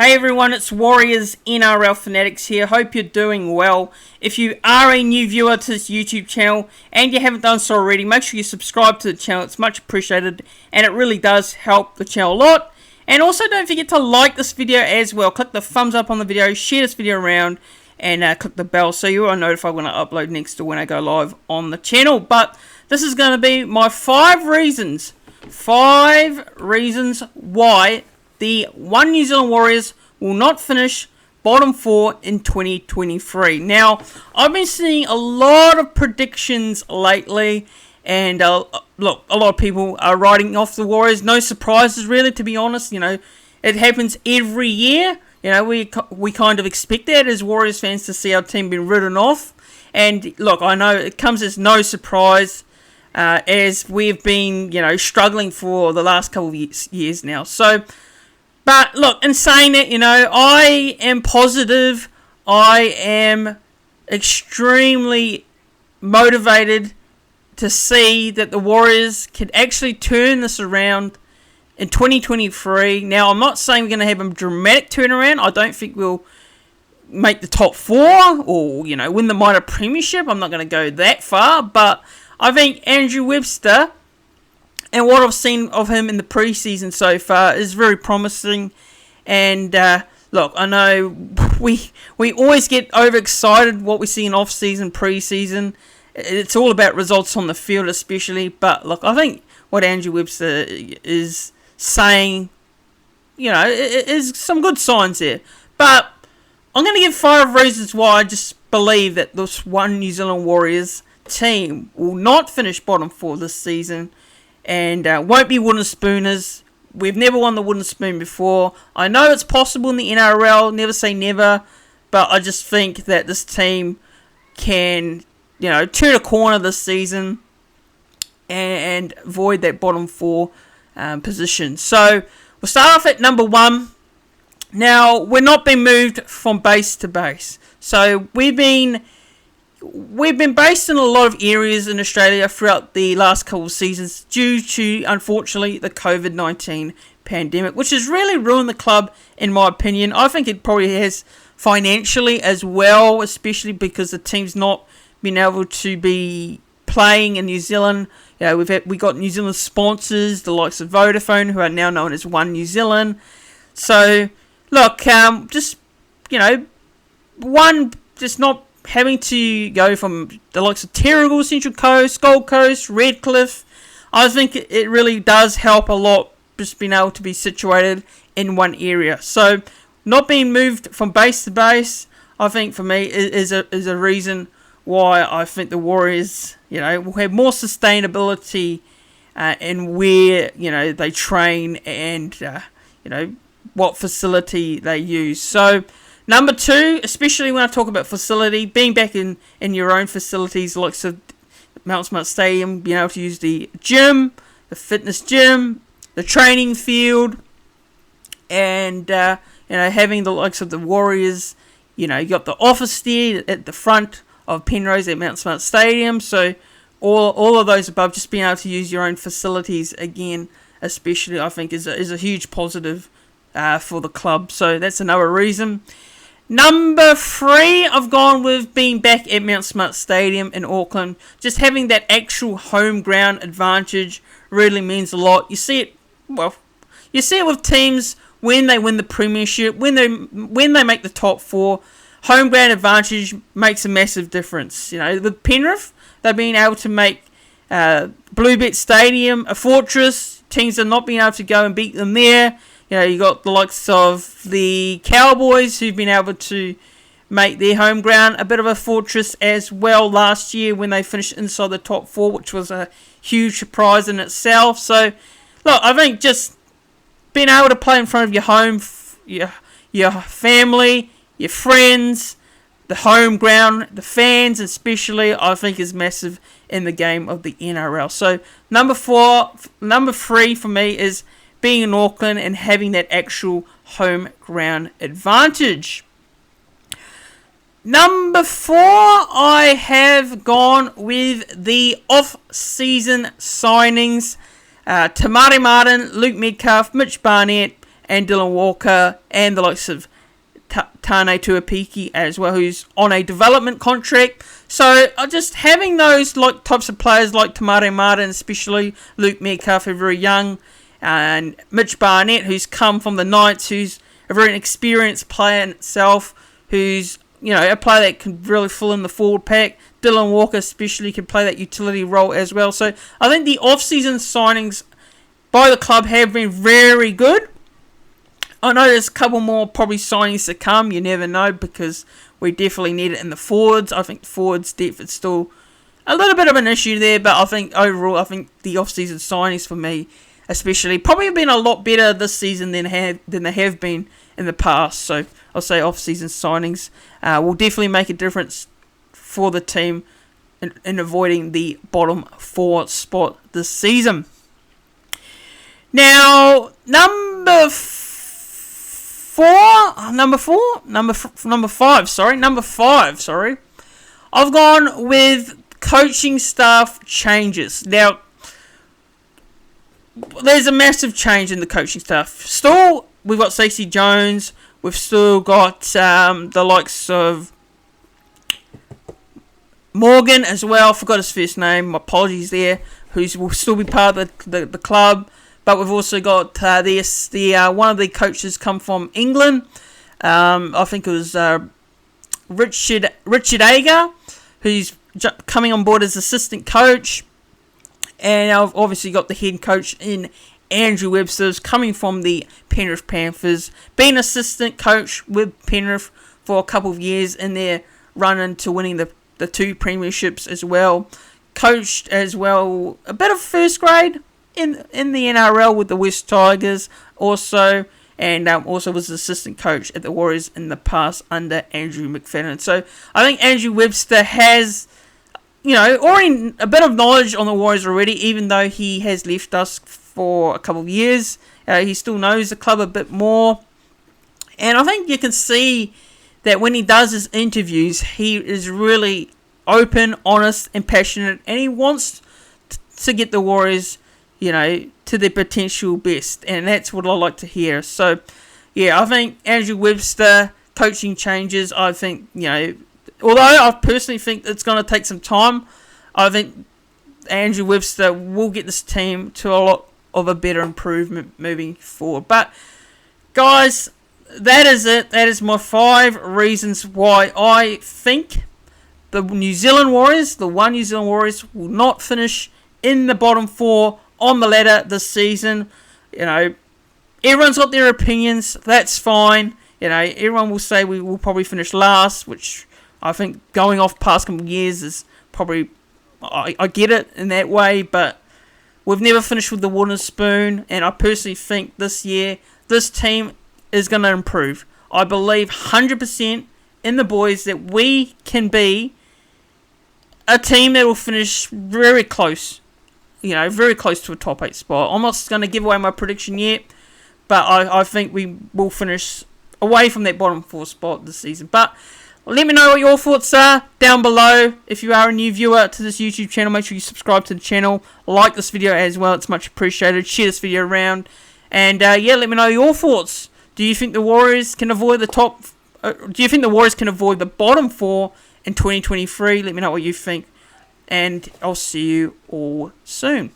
Hey everyone, it's Warriors NRL Fanatics here. Hope you're doing well. If you are a new viewer to this YouTube channel and you haven't done so already, make sure you subscribe to the channel. It's much appreciated and it really does help the channel a lot. And also don't forget to like this video as well. Click the thumbs up on the video, share this video around, and click the bell so you are notified when I upload next to when I go live on the channel. But this is going to be my 5 reasons why the One New Zealand Warriors will not finish bottom 4 in 2023. Now, I've been seeing a lot of predictions lately, and look, a lot of people are writing off the Warriors. No surprises, really, to be honest. You know, it happens every year. You know, we kind of expect that as Warriors fans to see our team being written off. And look, I know it comes as no surprise, as we've been, you know, struggling for the last couple of years now. So, but look, in saying that, you know, I am positive. I am extremely motivated to see that the Warriors can actually turn this around in 2023. Now, I'm not saying we're going to have a dramatic turnaround. I don't think we'll make the top 4 or, you know, win the minor premiership. I'm not going to go that far, but I think Andrew Webster and what I've seen of him in the preseason so far is very promising. And look, I know we always get overexcited what we see in off-season, preseason. It's all about results on the field especially. But look, I think what Andrew Webster is saying, you know, is some good signs there. But I'm going to give 5 reasons why I just believe that this One New Zealand Warriors team will not finish bottom 4 this season. And won't be wooden spooners. We've never won the wooden spoon before. I know it's possible in the NRL. Never say never. But I just think that this team can, you know, turn a corner this season and avoid that bottom 4 position. So we'll start off at number 1. Now, we're not being moved from base to base. So we've been based in a lot of areas in Australia throughout the last couple of seasons due to, unfortunately, the COVID-19 pandemic, which has really ruined the club, in my opinion. I think it probably has financially as well, especially because the team's not been able to be playing in New Zealand. You know, we got New Zealand sponsors, the likes of Vodafone, who are now known as One New Zealand. So, look, just, you know, just not having to go from the likes of Terrigal, Central Coast, Gold Coast, Redcliffe. I think it really does help a lot just being able to be situated in one area. So not being moved from base to base, I think for me is a reason why I think the Warriors, you know, will have more sustainability in where, you know, they train and you know, what facility they use. So number 2, especially when I talk about facility, being back in your own facilities, like Mount Smart Stadium, being able to use the gym, the fitness gym, the training field, and you know, having the likes of the Warriors. You know, you got the office there at the front of Penrose at Mount Smart Stadium. So all of those above, just being able to use your own facilities again, especially, I think is a huge positive for the club. So that's another reason. Number 3, I've gone with being back at Mount Smart Stadium in Auckland. Just having that actual home ground advantage really means a lot. You see it with teams when they win the premiership, when they make the top 4. Home ground advantage makes a massive difference. You know, with Penrith, they've been able to make Bluebet Stadium a fortress. Teams are not being able to go and beat them there. You know, you got the likes of the Cowboys who've been able to make their home ground a bit of a fortress as well last year when they finished inside the top 4, which was a huge surprise in itself. So, look, I think just being able to play in front of your home, your family, your friends, the home ground, the fans especially, I think is massive in the game of the NRL. So, number 3 for me is being in Auckland and having that actual home ground advantage. Number 4, I have gone with the off-season signings. Tamari Martin, Luke Metcalf, Mitch Barnett, and Dylan Walker, and the likes of Tane Tuapiki as well, who's on a development contract. So just having those types of players like Tamare Martin, especially Luke Metcalf, who are very young, and Mitch Barnett, who's come from the Knights, who's a very experienced player in itself, who's a player that can really fill in the forward pack. Dylan Walker especially can play that utility role as well. So I think the off-season signings by the club have been very good. I know there's a couple more probably signings to come. You never know, because we definitely need it in the forwards. I think forwards depth is still a little bit of an issue there, but I think overall, I think the off-season signings for me especially probably have been a lot better this season than they have been in the past. So I'll say off-season signings will definitely make a difference for the team in avoiding the bottom 4 spot this season. Now, number 5, sorry. I've gone with coaching staff changes. Now, there's a massive change in the coaching staff. Still, we've got Stacey Jones. We've still got the likes of Morgan as well. Forgot his first name. My apologies there. Who will still be part of the club. But we've also got the one of the coaches come from England. I think it was Richard Ager, who's coming on board as assistant coach. And I've obviously got the head coach in Andrew Webster, coming from the Penrith Panthers, been assistant coach with Penrith for a couple of years in their run into winning the 2 premierships as well. Coached as well a bit of first grade in the NRL with the West Tigers also, and also was assistant coach at the Warriors in the past under Andrew McFadden. So I think Andrew Webster has already a bit of knowledge on the Warriors already, even though he has left us for a couple of years. He still knows the club a bit more. And I think you can see that when he does his interviews, he is really open, honest, and passionate. And he wants to get the Warriors, to their potential best. And that's what I like to hear. So, yeah, I think Andrew Webster, coaching changes, I think, although I personally think it's going to take some time, I think Andrew Webster will get this team to a lot of a better improvement moving forward. But, guys, that is it. That is my 5 reasons why I think the New Zealand Warriors, the One New Zealand Warriors, will not finish in the bottom 4 on the ladder this season. Everyone's got their opinions. That's fine. Everyone will say we will probably finish last, which I think going off past couple of years is probably, I get it in that way, but we've never finished with the wooden spoon, and I personally think this year, this team is going to improve. I believe 100% in the boys that we can be a team that will finish very close, very close to a top 8 spot. I'm not going to give away my prediction yet, but I think we will finish away from that bottom 4 spot this season. But let me know what your thoughts are down below. If you are a new viewer to this YouTube channel, make sure you subscribe to the channel. Like this video as well. It's much appreciated. Share this video around. And, let me know your thoughts. Do you think the Warriors can avoid the bottom 4 in 2023? Let me know what you think. And I'll see you all soon.